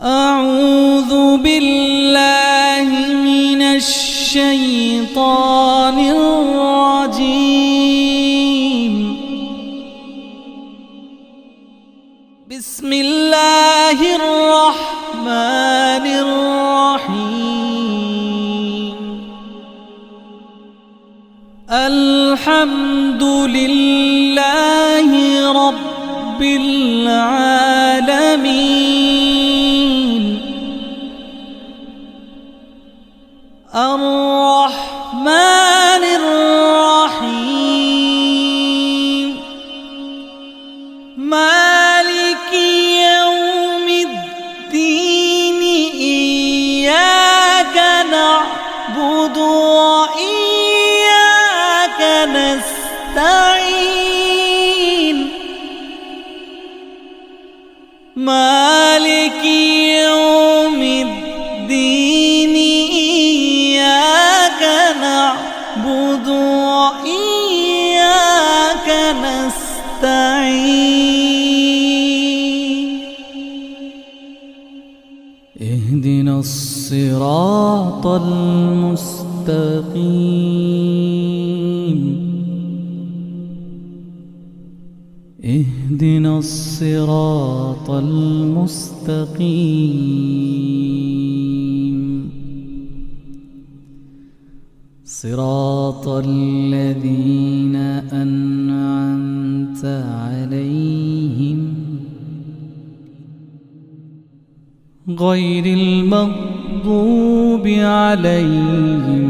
أعوذ بالله من الشيطان الرجيم. بسم الله الرحمن الرحيم. الحمد لله رب العالمين. الرحمن الرحيم. مالك يوم الدين. إياك نعبد وإياك نستعين. مالك يوم الدين. إياك نعبد وإياك نستعين. اهدنا الصراط المستقيم. اهدنا الصراط المستقيم. صراط الذين أنعمت عليهم غير المغضوب عليهم